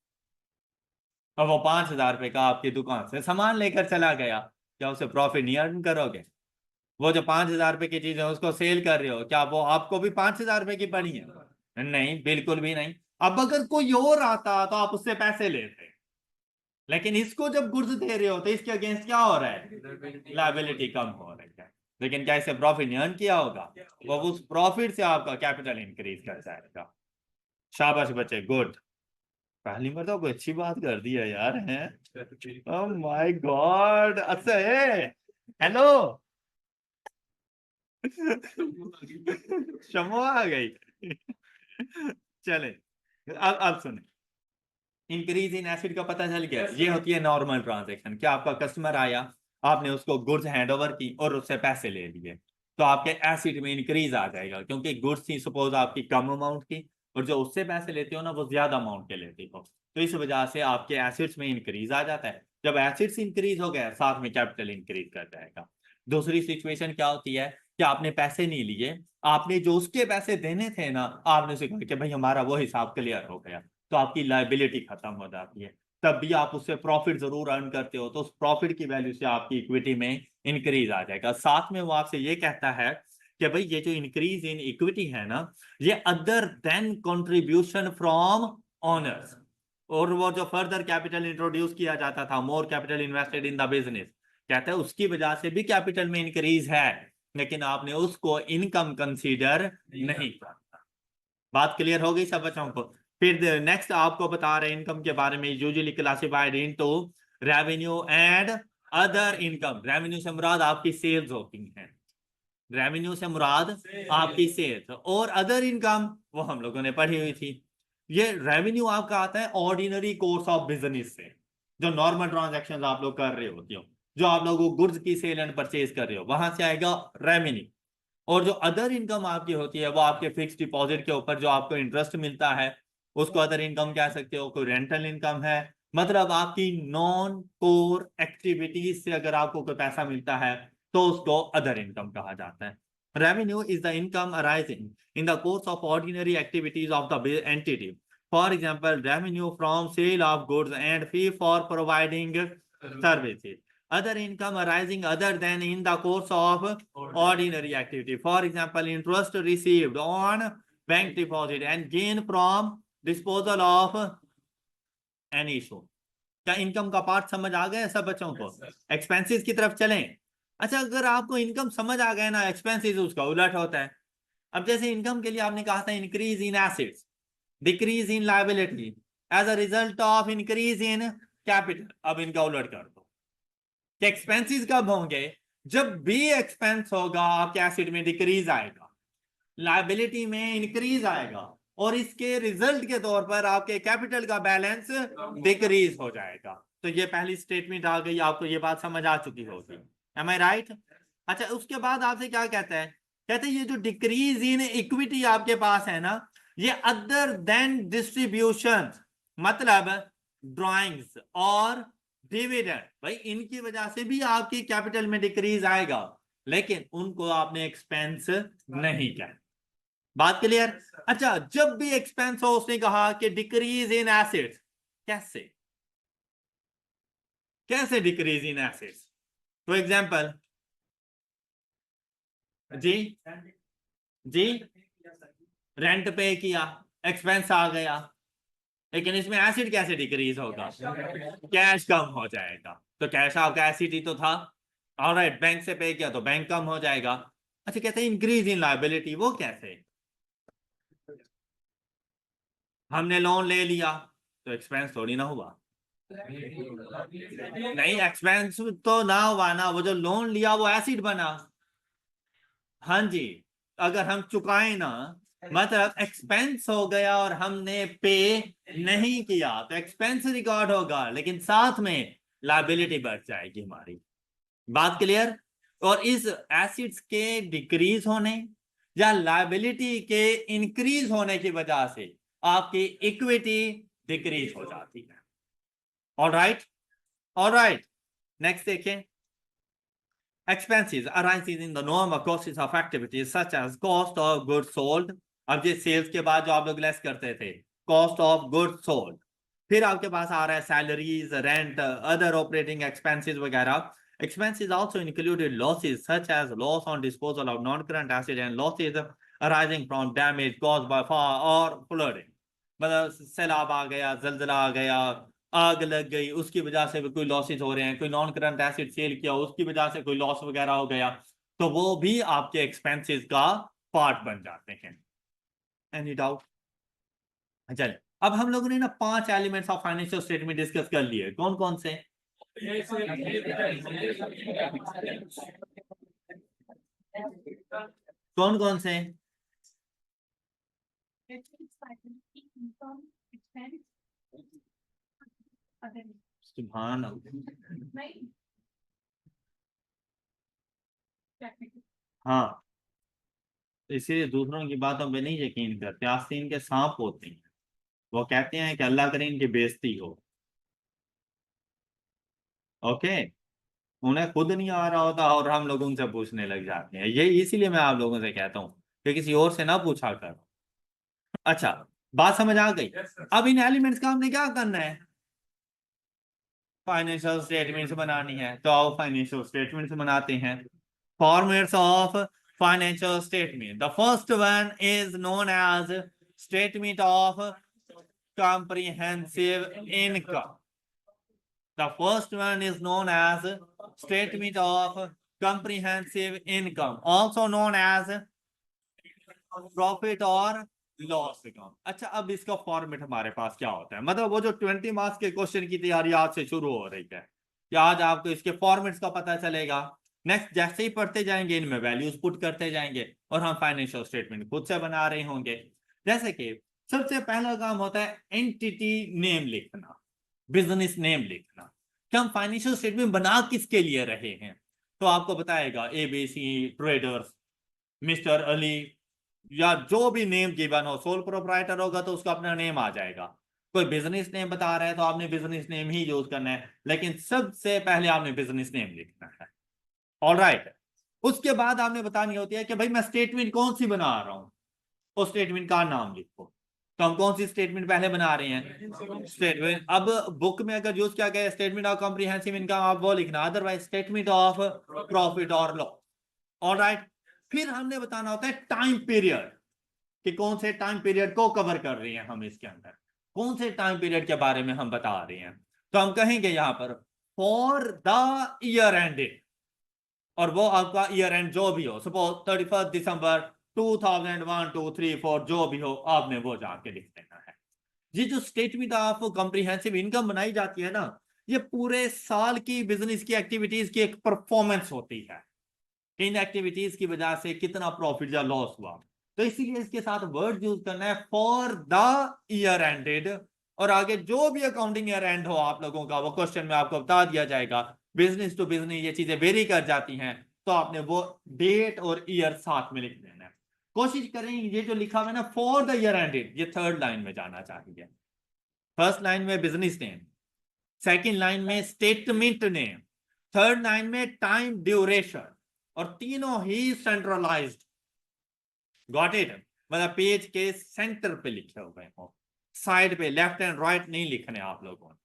अब वो 5,000 रुपये का आपकी दुकान से सामान लेकर चला गया, क्या उसे प्रॉफिट नहीं अर्न करोगे? वो जो 5,000 रुपये की चीज है उसको सेल कर रहे हो, क्या वो आपको भी 5,000 रुपये की पड़ी है? नहीं, बिल्कुल भी नहीं। अब अगर कोई और आता तो आप उससे पैसे लेते, लेकिन इसको जब गुड्स दे रहे हो तो इसके अगेंस्ट क्या हो रहा है? लायबिलिटी कम हो रही है। लेकिन क्या इसे प्रॉफिट नहीं अर्न किया होगा? वो उस प्रॉफिट से आपका कैपिटल इंक्रीज कर जाएगा। शाबाश बच्चे, गुड। पहली मर्तबा कोई अच्छी बात कर दी है यार, हैं? ओह माय गॉड, अच्छा है। हेलो। शमो आ गई। चले, अब सुने, इंक्रीज इन एसिड का पता चल गया। ये होती है नॉर्मल ट्रांजैक्शन। क्या आपका कस्टमर आया, आपने उसको गुड्स हैंडओवर की और उससे पैसे ले लिए, तो आपके एसिड में इंक्रीज आ जाएगा, क्योंकि गुड्स थी सपोज आपकी कम अमाउंट की, और जो उससे पैसे लेते हो ना वो ज्यादा अमाउंट के लेते हो, तो इस वजह से आपके एसिड्स में इंक्रीज आ जाता है। जब एसिड्स इंक्रीज हो गया, साथ में कैपिटल इंक्रीज कर जाएगा। दूसरी सिचुएशन क्या होती है कि आपने पैसे नहीं लिए, आपने जो उसके पैसे देने थे ना, आपने उसे कहा कि भाई हमारा वो हिसाब क्लियर हो गया, तो आपकी लायबिलिटी खत्म हो जाती है। तब भी आप उससे प्रॉफिट जरूर अर्न करते हो, तो उस प्रॉफिट की वैल्यू से आपकी इक्विटी में इंक्रीज आ जाएगा। साथ में वो आपसे ये कहता है कि भाई ये जो इंक्रीज इन इक्विटी है ना, ये other than contribution from owners, और वो जो फर्दर कैपिटल इंट्रोड्यूस किया जाता था, more capital invested in the business, कहता है उसकी वजह से भी कैपिटल में इंक्रीज है, लेकिन आपने उसको इनकम कंसीडर नहीं किया। बात क्लियर हो गई सब बच्चों को? फिर नेक्स्ट आपको बता रहे हैं इनकम के बारे में, usually classified into revenue and other income. Revenue से मुराद आपकी सेल्स होती हैं, रेवेन्यू से मुराद आपकी सेल्स, और अदर इनकम वो हम लोगों ने पढ़ी हुई थी। ये रेवेन्यू आपका आता है ऑर्डिनरी कोर्स ऑफ बिजनेस से, जो नॉर्मल ट्रांजैक्शन आप लोग कर रहे होते हो, जो आप लोग गुड्स की सेल एंड परचेज कर रहे हो, वहां से आएगा रेवेन्यू। और जो अदर इनकम आपकी होती है वो आपके फिक्स डिपॉजिट के ऊपर जो आपको इंटरेस्ट मिलता है, उसको अदर इनकम कह सकते हो। कोई रेंटल इनकम है, मतलब आपकी नॉन कोर एक्टिविटीज से अगर आपको कोई पैसा मिलता है तो उसको अदर इनकम कहा जाता है। Revenue is the income arising in the course of ordinary activities of the entity, for example revenue from sale of goods and fee for providing services. Other income arising other than in the course of ordinary activity, for example interest received on bank deposit and gain from disposal of an issue। क्या income का part समझ आ गया सब बच्चों को? Expenses की तरफ चलें। अच्छा, अगर आपको इनकम समझ आ गया ना, एक्सपेंसेस उसका उलट होता है। अब जैसे इनकम के लिए आपने कहा था increase in assets, decrease in liability as a result of increase in capital. अब इनका उलट कर दो कि एक्सपेंसेस कब होंगे? जब भी एक्सपेंस होगा आपके एसेट में डिक्रीज आएगा, लायबिलिटी में इंक्रीज आएगा, और इसके रिजल्ट के तौर पर आपके कैपिटल का बैलेंस डिक्रीज हो जाएगा। तो ये पहली स्टेटमेंट आ गई, आपको ये बात समझ आ चुकी होगी। एम आई राइट? अच्छा, उसके बाद आपसे क्या कहता है? कहते हैं ये जो डिक्रीज इन इक्विटी आपके पास है ना, ये अदर देन डिस्ट्रीब्यूशन, मतलब ड्रॉइंग्स और डिविडेंड, भाई इनकी वजह से भी आपकी कैपिटल में डिक्रीज आएगा, लेकिन उनको आपने एक्सपेंस नहीं किया। बात क्लियर? अच्छा, जब भी एक्सपेंस हो, उसने कहा कि डिक्रीज इन एसेट्स। कैसे कैसे decrease in assets? For example, जी जी, रेंट पे किया, एक्सपेंस आ गया, लेकिन इसमें एसिड कैसे डिक्रीज होगा? कैश कम हो जाएगा। तो कैश आपका एसिड ही तो था, ऑलराइट, बैंक से पे किया तो बैंक कम हो जाएगा। अच्छा, कहते हैं इंक्रीज इन लायबिलिटी, वो कैसे? हमने लोन ले लिया तो एक्सपेंस थोड़ी ना हुआ, नहीं, एक्सपेंस तो ना हुआ ना, वो जो लोन लिया वो एसिड बना। हाँ जी, अगर हम चुकाए ना, मतलब एक्सपेंस हो गया और हमने पे नहीं किया तो एक्सपेंस रिकॉर्ड होगा, लेकिन साथ में लायबिलिटी बढ़ जाएगी हमारी। बात क्लियर? और इस एसिड्स के डिक्रीज होने या लायबिलिटी के इंक्रीज होने की वजह से आपकी इक्विटी डिक्रीज हो जाती है। All right, all right, next देखें। Expenses arises in the normal costs of activities such as cost of goods sold। अब ये सेल्स के बाद जो आप लोग लेस करते थे, कॉस्ट ऑफ गुड्स सोल्ड। फिर आपके पास आ रहा है salaries, rent, other operating expenses वगैरह। Expenses also included losses such as loss on disposal of non-current assets and losses arising from damage caused by fire or flooding। मतलब सैलाब आ गया, जलजला आ गया, आग लग गई, उसकी वजह से भी कोई लॉसेस हो रहे हैं, कोई नॉन करंट एसेट सेल किया उसकी वजह से कोई लॉस वगैरह हो गया, तो वो भी आपके एक्सपेंसेस का पार्ट बन जाते हैं। Any doubt? चलिए, अब हम लोगों ने ना 5 elements of financial statement discuss कर लिए। कौन कौन से? कौन कौन से? सुभान अल्लाह। हाँ, इसीलिए दूसरों की बातों पे नहीं यकीन करते, आस्तीन के सांप होते हैं। वो कहते हैं कि अल्लाह करे इनकी बेइज्जती हो। ओके, उन्हें खुद नहीं आ रहा होता और हम लोग उनसे पूछने लग जाते हैं। ये इसीलिए मैं आप लोगों से कहता हूँ कि किसी और से ना पूछा करो। अच्छा, बात समझ आ गई? अब इन एलिमेंट्स का हमने क्या करना है? फाइनेंशियल स्टेटमेंट्स बनानी है, तो आओ फाइनेंशियल स्टेटमेंट्स बनाते हैं। Formats of financial statement. The first one is known as statement of comprehensive income। The first one is known as statement of comprehensive income, also known as profit or loss account. अच्छा, अब इसका format हमारे पास क्या होता है? मतलब वो जो 20 मार्क्स के क्वेश्चन की तैयारी आज से शुरू हो रही है, कि आज आपको इसके फॉर्मेट्स का पता चलेगा। नेक्स्ट जैसे ही पढ़ते जाएंगे इनमें वैल्यूज पुट करते जाएंगे और हम फाइनेंशियल स्टेटमेंट खुद से बना रहे होंगे। जैसे कि सबसे पहला काम होता है एंटिटी नेम लिखना, बिजनेस नेम लिखना कि हम फाइनेंशियल स्टेटमेंट बना किसके लिए रहे हैं। तो आपको बताएगा ABC ट्रेडर्स, मिस्टर अली, या जो भी नेम गिवन हो। सोल प्रोप्राइटर होगा तो उसका अपना नेम आ जाएगा। कोई बिजनेस नेम बता रहा है तो आपने बिजनेस नेम ही यूज करना है, लेकिन सबसे पहले आपने बिजनेस नेम लिखना है। ऑल राइट, उसके बाद आपने बतानी होती है कि भाई मैं स्टेटमेंट कौन सी बना रहा हूं, उस स्टेटमेंट का नाम लिखो। तो हम कौन सी स्टेटमेंट पहले बना रहे हैं? स्टेटमेंट। अब बुक में अगर यूज किया गया स्टेटमेंट ऑफ कॉम्प्रिहेंसिव इनकम, आप वो लिखना, अदरवाइज स्टेटमेंट ऑफ प्रॉफिट और लॉस। ऑल राइट, फिर हमने बताना होता है टाइम पीरियड, कि कौन से टाइम पीरियड को कवर कर रहे हैं हम, इसके अंदर कौन से टाइम पीरियड के बारे में हम बता रहे हैं। तो हम कहेंगे यहां पर फॉर द ईयर एंडेड, और वो आपका ईयर एंड जो भी हो, सपोज 31 दिसंबर 2001 2 3 4 जो भी हो, आपने वो जाके लिख देना है। ये जो स्टेटमेंट ऑफ कॉम्प्रिहेंसिव इनकम बनाई जाती है ना, ये पूरे साल की बिजनेस की एक्टिविटीज की एक परफॉर्मेंस होती है, इन एक्टिविटीज की वजह से कितना प्रॉफिट या लॉस हुआ। तो इसीलिए इसके साथ वर्ड यूज करना है फॉर द ईयर एंडेड, और आगे जो भी अकाउंटिंग ईयर एंड हो आप लोगों का, वो क्वेश्चन में आपको बता दिया जाएगा। बिजनेस टू बिजनेस ये चीजें वेरी कर जाती हैं, तो आपने वो डेट और ईयर साथ में लिख देना है। कोशिश करें ये जो लिखा हुआ है ना फॉर द ईयर एंडेड, ये थर्ड लाइन में जाना चाहिए। फर्स्ट लाइन में बिजनेस नेम, सेकेंड लाइन में स्टेटमेंट नेम, थर्ड लाइन में टाइम ड्यूरेशन, और तीनों ही सेंट्रलाइज्ड। Got it? मतलब पेज के सेंटर पे लिखे हुए हो, साइड पे लेफ्ट एंड राइट नहीं लिखने आप लोगों ने।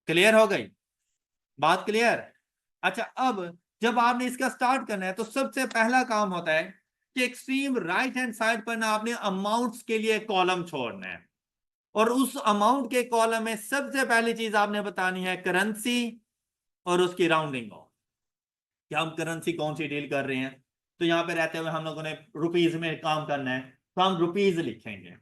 क्लियर हो गई बात? क्लियर? अच्छा, अब जब आपने इसका स्टार्ट करना है तो सबसे पहला काम होता है कि एक्सट्रीम राइट हैंड साइड पर ना आपने अमाउंट्स के लिए कॉलम छोड़ना है, और उस अमाउंट के कॉलम में सबसे पहली चीज आपने बतानी है करेंसी और उसकी राउंडिंग ऑफ, कि हम करेंसी कौन सी डील कर रहे हैं। तो यहाँ पे रहते हुए हम लोगों ने रुपीज में काम करना है, तो हम रुपीज लिखेंगे।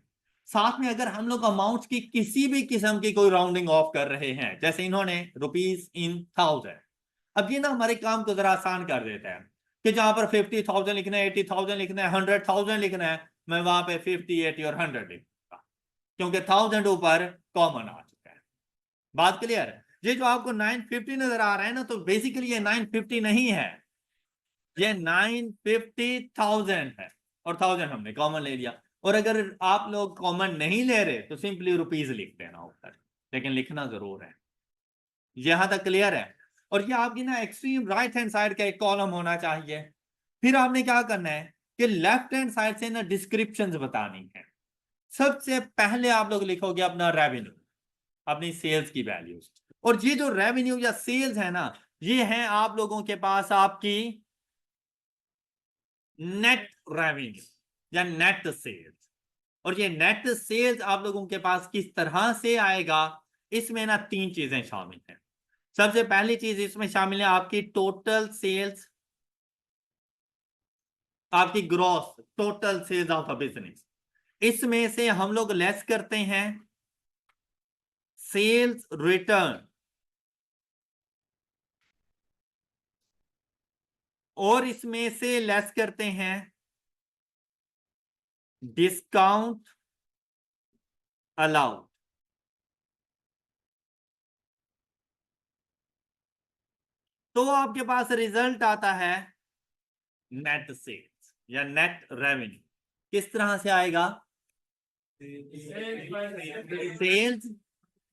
साथ में अगर हम लोग अमाउंट की किसी भी किस्म की कोई राउंडिंग ऑफ कर रहे हैं, जैसे इन्होंने रुपीज इन 1000, अब ये ना हमारे काम को जरा आसान कर देता है कि जहां पर 50,000 लिखना है, 80,000 लिखना है, 100,000 लिखना है, मैं वहां पे 50, 80 और 100 लिखूंगा, क्योंकि 1000 ऊपर कॉमन आ चुका है। बात क्लियर है? ये जो आपको 950 नजर आ रहा है ना, तो बेसिकली ये 950 नहीं है, ये 950,000 है, और 1000 हमने कॉमन ले लिया। और अगर आप लोग कॉमन नहीं ले रहे तो सिंपली रुपीज लिख देना ऊपर, लेकिन लिखना जरूर है। यहां तक क्लियर है? और ये आपकी ना एक्सट्रीम राइट हैंड साइड का एक कॉलम होना चाहिए। फिर आपने क्या करना है कि लेफ्ट हैंड साइड से ना डिस्क्रिप्शंस बतानी है। सबसे पहले आप लोग लिखोगे अपना रेवेन्यू, अपनी सेल्स की वैल्यूज, और ये जो रेवेन्यू या सेल्स है ना, ये है आप लोगों के पास आपकी नेट रेवेन्यू या नेट सेल्स। और ये नेट सेल्स आप लोगों के पास किस तरह से आएगा, इसमें ना 3 चीजें शामिल हैं। सबसे पहली चीज इसमें शामिल है आपकी टोटल सेल्स, आपकी gross total sales of a business. इसमें से हम लोग लेस करते हैं सेल्स रिटर्न, और इसमें से लेस करते हैं डिस्काउंट अलाउड। तो आपके पास रिजल्ट आता है नेट सेल्स या नेट रेवेन्यू। किस तरह से आएगा? Sales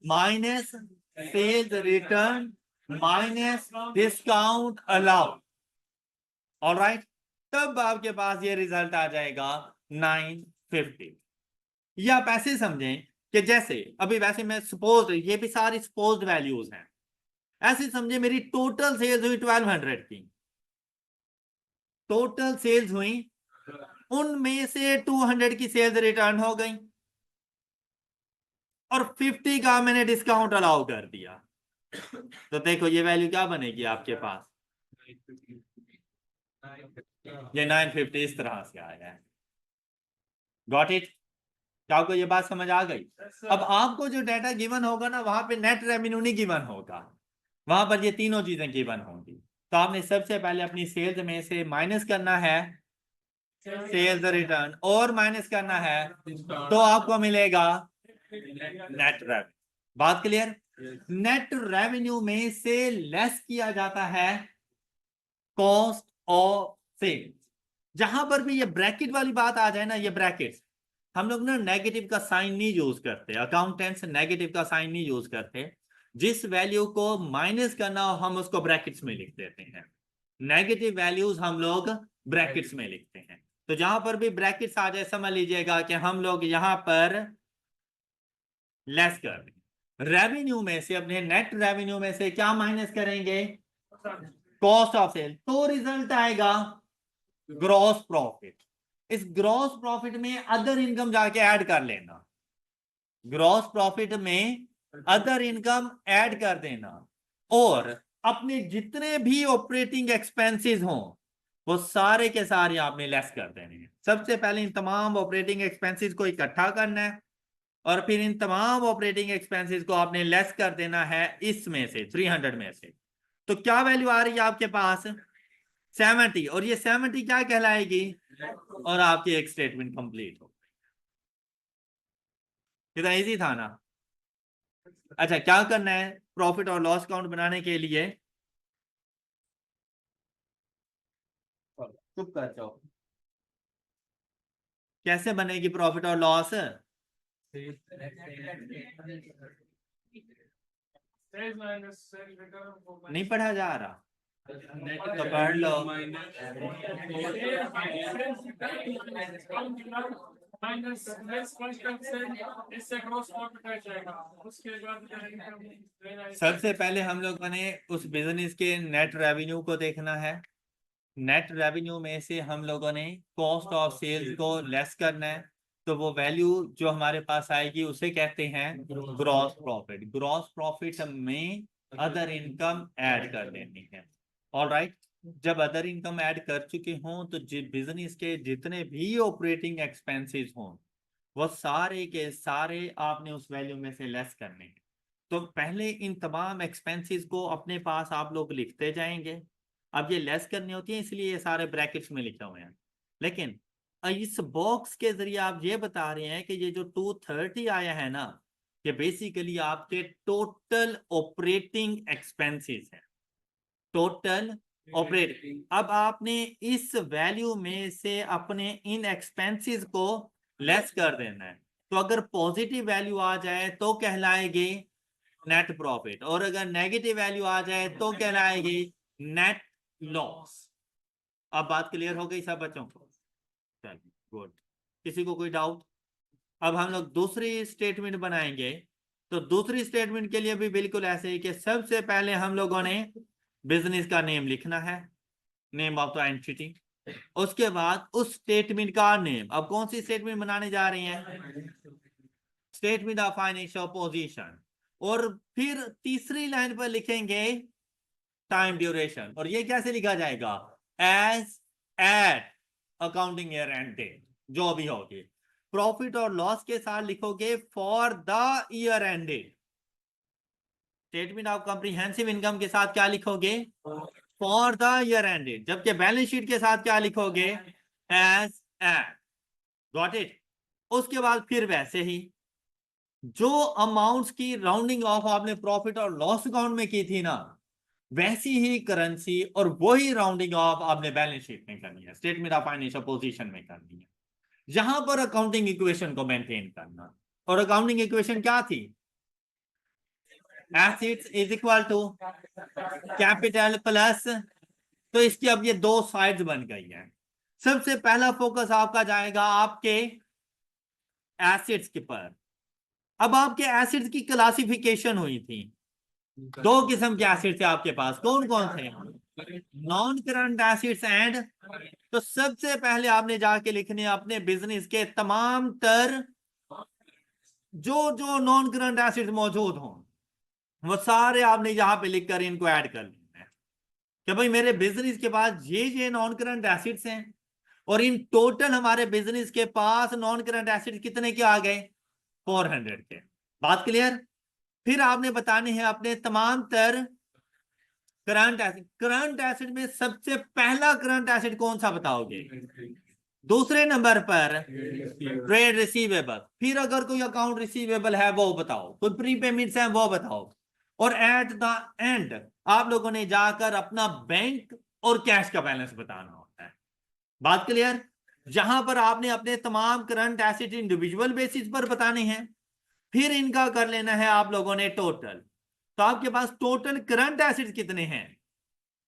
minus sales return minus discount allowed. Alright, तब आपके पास ये रिजल्ट आ जाएगा 950। ये आप ऐसे समझें कि जैसे अभी वैसे मैं सपोज, ये भी सारी सपोज्ड वैल्यूज हैं, ऐसे समझे मेरी टोटल सेल्स हुई 1200 की, टोटल सेल्स हुई, उनमें से 200 की सेल्स रिटर्न हो गई और 50 का मैंने डिस्काउंट अलाउ कर दिया। तो देखो ये वैल्यू क्या बनेगी आपके पास, ये 950 इस तरह से आया है। Got it? क्या आपको ये बात समझ आ गई? अब आपको जो डाटा गिवन होगा ना, वहां पे नेट रेवेन्यू नहीं गिवन होगा, वहां पर ये तीनों चीजें गिवन होंगी। तो आपने सबसे पहले अपनी सेल्स में से माइनस करना है सेल्स रिटर्न, और माइनस करना है, तो आपको मिलेगा नेट रेवेन्यू। बात क्लियर? नेट रेवेन्यू में से लेस किया जाता है कॉस्ट ऑफ सेल्स। जहां पर भी ये ब्रैकेट वाली बात आ जाए ना, ये ब्रैकेट हम लोग ना नेगेटिव का साइन नहीं यूज करते, अकाउंटेंट्स नेगेटिव का साइन नहीं यूज करते। जिस वैल्यू को माइनस करना हो हम उसको ब्रैकेट्स में लिख देते हैं, नेगेटिव वैल्यूज हम लोग ब्रैकेट्स में लिखते हैं। तो जहां पर भी ब्रैकेट्स आ जाए समझ लीजिएगा कि हम लोग यहां पर लेस कर दें। रेवेन्यू में से, अपने नेट रेवेन्यू में से क्या माइनस करेंगे? कॉस्ट ऑफ सेल, तो रिजल्ट आएगा ग्रॉस प्रॉफिट। इस ग्रॉस प्रॉफिट में अदर इनकम जाके ऐड कर लेना, ग्रॉस प्रॉफिट में अदर इनकम ऐड कर देना, और अपने जितने भी ऑपरेटिंग एक्सपेंसेस हों वो सारे के सारे आपने लेस कर देने हैं। सबसे पहले इन तमाम ऑपरेटिंग एक्सपेंसेस को इकट्ठा करना है, और फिर इन तमाम ऑपरेटिंग एक्सपेंसेस को आपने लेस कर देना है इसमें से, 300 में से। तो क्या वैल्यू आ रही है आपके पास? 70। और ये 70 क्या कहलाएगी? और आपकी एक स्टेटमेंट कंप्लीट हो। कितना इजी था ना? अच्छा, क्या करना है प्रॉफिट और लॉस अकाउंट बनाने के लिए? चुप कर जाओ। कैसे बनेगी प्रॉफिट और लॉस? नहीं पढ़ा जा रहा तो पढ़ लो। सबसे पहले हम लोगों ने उस बिजनेस के नेट रेवेन्यू को देखना है। नेट रेवेन्यू में से हम लोगों ने कॉस्ट ऑफ सेल्स को लेस करना है, तो वो वैल्यू जो हमारे पास आएगी उसे कहते हैं ग्रॉस प्रॉफिट। ग्रॉस प्रॉफिट में अदर इनकम ऐड कर देनी है। ऑलराइट, जब अदर इनकम ऐड कर चुके हों तो बिजनेस के जितने भी ऑपरेटिंग एक्सपेंसेस हों वो सारे के सारे आपने उस वैल्यू में से लेस करने हैं। तो पहले इन तमाम एक्सपेंसेस को अपने पास आप लोग लिखते जाएंगे। अब ये लेस करनी होती है, इसलिए ये सारे ब्रैकेट्स में लिखे हुए हैं। लेकिन इस बॉक्स के जरिए आप ये बता रहे हैं कि ये जो 230 आया है ना, ये बेसिकली आपके टोटल ऑपरेटिंग एक्सपेंसेस है। Total operating. अब आपने इस वैल्यू में से अपने इन एक्सपेंसेस को लेस कर देना है। तो अगर पॉजिटिव वैल्यू आ जाए तो कहलाएगी नेट प्रॉफिट, और अगर नेगेटिव वैल्यू आ जाए तो कहलाएगी नेट लॉस। अब बात क्लियर हो गई सब बच्चों को? चलिए गुड। किसी को कोई डाउट? अब हम लोग दूसरी स्टेटमेंट बनाएंगे। तो दूसरी स्टेटमेंट के लिए भी बिल्कुल ऐसे ही कि सबसे पहले हम लोगों ने बिजनेस का नेम लिखना है, नेम ऑफ द एंटिटी। उसके बाद उस स्टेटमेंट का नेम। अब कौन सी स्टेटमेंट बनाने जा रही हैं? Statement of financial position. और फिर तीसरी लाइन पर लिखेंगे टाइम ड्यूरेशन। और ये कैसे लिखा जाएगा? As at accounting year end date, जो भी होगी। प्रॉफिट और लॉस के साथ लिखोगे for the year end date. Statement of comprehensive income के साथ क्या लिखोगे? For the year end date. जबकि बैलेंस शीट के साथ क्या लिखोगे? As at. Got it? उसके बाद फिर वैसे ही जो अमाउंट्स की राउंडिंग ऑफ आपने प्रॉफिट और लॉस अकाउंट में की थी ना, वैसी ही करेंसी और वही राउंडिंग ऑफ आपने बैलेंस शीट में करनी है, स्टेटमेंट ऑफ फाइनेंशियल पोजीशन में करनी है। यहां पर अकाउंटिंग इक्वेशन को मेंटेन करना। और अकाउंटिंग इक्वेशन क्या थी? Assets is equal to capital plus. तो इसकी अब ये दो साइड्स बन गई हैं। सबसे पहला फोकस आपका जाएगा आपके एसेट्स के पर। अब आपके एसेट्स की क्लासिफिकेशन हुई थी। दो किस्म के एसेट्स थे आपके पास। कौन कौन थे? Non current assets and. तो सबसे पहले आपने जाके लिखने अपने बिजनेस के तमाम तर जो जो नॉन करंट एसेट्स मौजूद हों, वो सारे आपने यहां पे लिखकर इनको ऐड कर लेना है कि भाई मेरे बिजनेस के पास ये नॉन करंट एसेट्स हैं। और इन टोटल हमारे बिजनेस के पास नॉन करंट एसेट्स कितने के आ गए? 400 के। बात क्लियर? फिर आपने बताने हैं अपने तमाम तर करंट एसेट। करंट एसेट में सबसे पहला करंट एसेट कौन सा बताओगे? दूसरे नंबर पर ट्रेड रिसीवेबल। फिर अगर कोई अकाउंट रिसीवेबल है वो बताओ, कोई प्रीपेमेंट्स है वो बताओ। और एट द एंड आप लोगों ने जाकर अपना बैंक और कैश का बैलेंस बताना होता है। बात क्लियर? जहां पर आपने अपने तमाम करंट एसेट इंडिविजुअल बेसिस पर बताने हैं, फिर इनका कर लेना है आप लोगों ने टोटल। तो आपके पास टोटल करंट एसेट्स कितने हैं?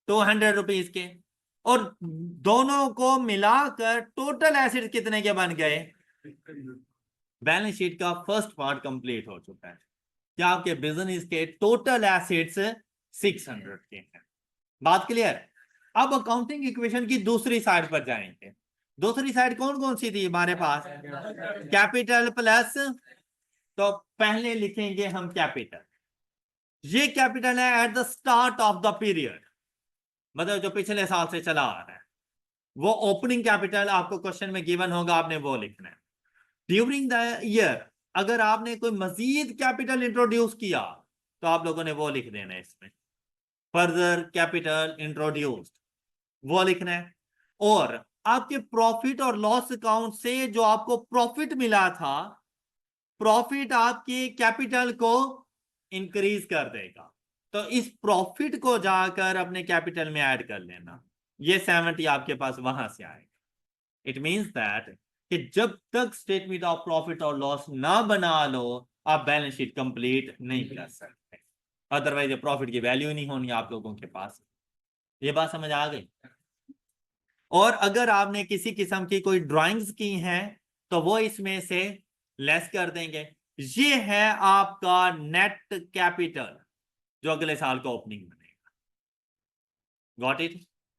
200 रुपीज के। और दोनों को मिलाकर टोटल एसेट्स कितने के बन गए? बैलेंस शीट का फर्स्ट पार्ट कंप्लीट हो चुका है। क्या आपके बिजनेस के टोटल एसेट्स 600 के हैं। बात क्लियर? अब अकाउंटिंग इक्वेशन की दूसरी साइड पर जाएंगे। दूसरी साइड कौन कौन सी थी हमारे पास? Capital plus. तो पहले लिखेंगे हम कैपिटल। ये कैपिटल है at the start of the period, मतलब जो पिछले साल से चला आ रहा है। वो ओपनिंग कैपिटल आपको क्वेश्चन में गिवन होगा, आपने वो लिखना है। ड्यूरिंग द ईयर अगर आपने कोई मजीद कैपिटल इंट्रोड्यूस किया तो आप लोगों ने वो लिख देना है इसमें, फर्दर कैपिटल इंट्रोड्यूस्ड, वो लिखना है। और आपके प्रॉफिट और लॉस अकाउंट से जो आपको प्रॉफिट मिला था, प्रॉफिट आपके कैपिटल को इंक्रीज कर देगा। तो इस प्रॉफिट को जाकर अपने कैपिटल में ऐड कर लेना। ये 70 आपके पास वहां से आएगा। इट मींस दैट कि जब तक स्टेटमेंट ऑफ प्रॉफिट और लॉस ना बना लो आप बैलेंस शीट कंप्लीट नहीं कर सकते। अदरवाइज प्रॉफिट की वैल्यू नहीं होनी आप लोगों के पास। ये बात समझ आ गई? और अगर आपने किसी किस्म की कोई ड्राइंग्स की हैं तो वो इसमें से लेस कर देंगे। ये है आपका नेट कैपिटल जो अगले साल का ओपनिंग बनेगा। Got it?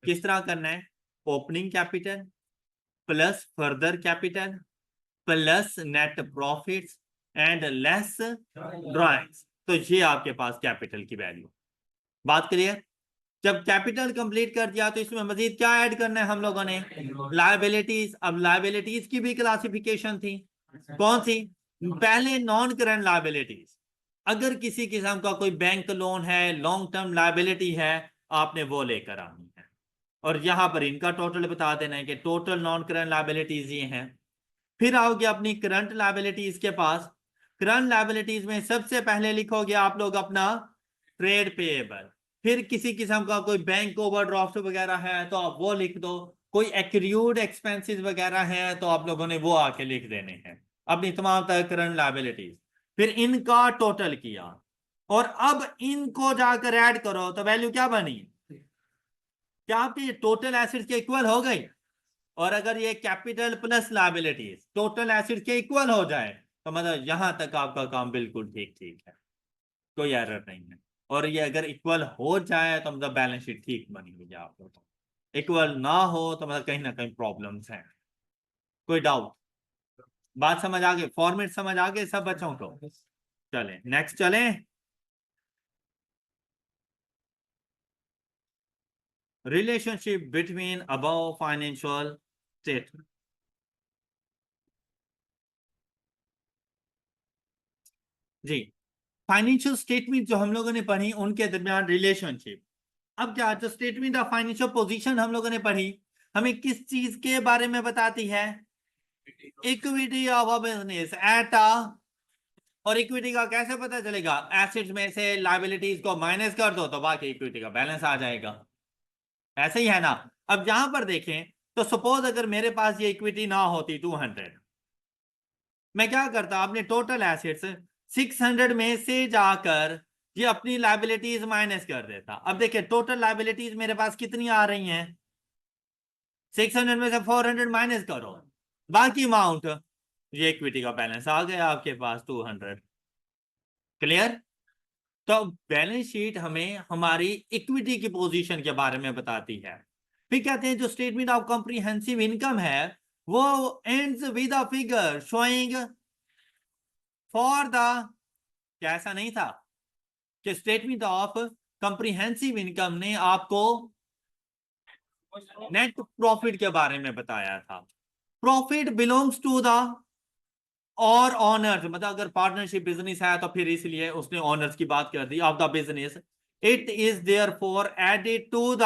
किस तरह करना है? Opening capital plus further capital plus net profits and less drawings. तो ये आपके पास कैपिटल की वैल्यू। बात क्लियर? जब कैपिटल कंप्लीट कर दिया तो इसमें मजीद क्या ऐड करना है हम लोगों ने? लायबिलिटीज। अब लायबिलिटीज की भी क्लासिफिकेशन थी। कौन सी? पहले नॉन करंट लायबिलिटीज। अगर किसी किस्म का कोई बैंक लोन है, लॉन्ग टर्म लायबिलिटी है, आपने वो लेकर आनी है और यहां पर इनका टोटल बता देना है कि टोटल नॉन करंट लायबिलिटीज ये हैं। फिर आओगे अपनी करंट लायबिलिटीज के पास। करंट लायबिलिटीज में सबसे पहले लिखोगे आप लोग अपना ट्रेड पेएबल। फिर किसी किस्म का कोई बैंक ओवरड्राफ्ट वगैरह है तो आप वो लिख दो। कोई एक्रूड एक्सपेंसेस वगैरह है तो आप लोगों ने वो आके लिख देने हैं, अपनी तमाम तरह करंट लायबिलिटीज। फिर इनका टोटल किया और अब इनको जाकर ऐड करो तो वैल्यू क्या बनी? क्या आपकी टोटल एसिड्स के इक्वल हो गई? और अगर ये capital plus liabilities total acid के इक्वल हो जाए तो मतलब यहां तक आपका काम बिल्कुल ठीक ठीक है, कोई एरर नहीं है। और ये अगर इक्वल हो जाए तो मतलब बैलेंस शीट ठीक बनी हुई है आप लोगों को। इक्वल ना हो तो मतलब कहीं ना कहीं प्रॉब्लम्स हैं। कोई डाउट? बात समझ आ गई? फॉर्मेट समझ आ गए सब बच्चों को? चलें नेक्स्ट चलें। Relationship between above financial statement. जी, फाइनेंशियल स्टेटमेंट जो हम लोगों ने पढ़ी उनके दरमियान रिलेशनशिप। अब क्या जो स्टेटमेंट ऑफ फाइनेंशियल पोजीशन हम लोगों ने पढ़ी, हमें किस चीज के बारे में बताती है? Equity of a business at a. और इक्विटी का कैसे पता चलेगा? एसेट्स में से लायबिलिटीज को माइनस कर दो तो बाकी इक्विटी का बैलेंस आ जाएगा। ऐसे ही है ना? अब यहां पर देखें तो सपोज अगर मेरे पास ये इक्विटी ना होती 200, मैं क्या करता? अपने टोटल एसेट्स 600 में से जाकर ये अपनी लायबिलिटीज माइनस कर देता। अब देखिए टोटल लायबिलिटीज मेरे पास कितनी आ रही हैं? 600 में से 400 माइनस करो, बाकी अमाउंट ये इक्विटी का बैलेंस आ गया आपके पास 200। क्लियर? तो बैलेंस शीट हमें हमारी इक्विटी की पोजीशन के बारे में बताती है। फिर कहते हैं जो स्टेटमेंट ऑफ कॉम्प्रिहेंसिव इनकम है वो ends with a figure showing for the. क्या ऐसा नहीं था कि स्टेटमेंट ऑफ कॉम्प्रिहेंसिव इनकम ने आपको नेट प्रॉफिट के बारे में बताया था? प्रॉफिट बिलोंग्स टू द और ऑनर्स, मतलब अगर पार्टनरशिप बिजनेस है तो फिर इसलिए उसने ऑनर्स की बात कर दी of the business. It is therefore added to the.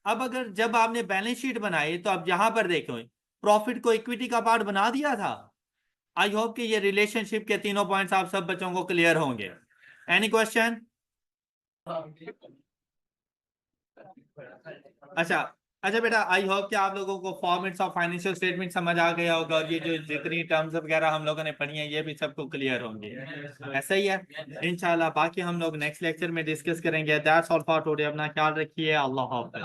अब अगर जब आपने बैलेंस शीट बनाई तो अब यहां पर देखो प्रॉफिट को इक्विटी का पार्ट बना दिया था। आई होप कि ये रिलेशनशिप के तीनों पॉइंट्स आप सब बच्चों को क्लियर होंगे। Any question? अच्छा अच्छा बेटा, आई होप कि आप लोगों को फॉर्मेट्स ऑफ फाइनेंशियल स्टेटमेंट समझ आ गया होगा और ये जो जितनी टर्म्स वगैरह हम लोगों ने पढ़ी है ये भी सबको क्लियर होंगे। ऐसा ही है इंशाल्लाह। बाकी हम लोग नेक्स्ट लेक्चर में डिस्कस करेंगे। That's all for today. अपना ख्याल रखिए। अल्लाह हाफ़िज़।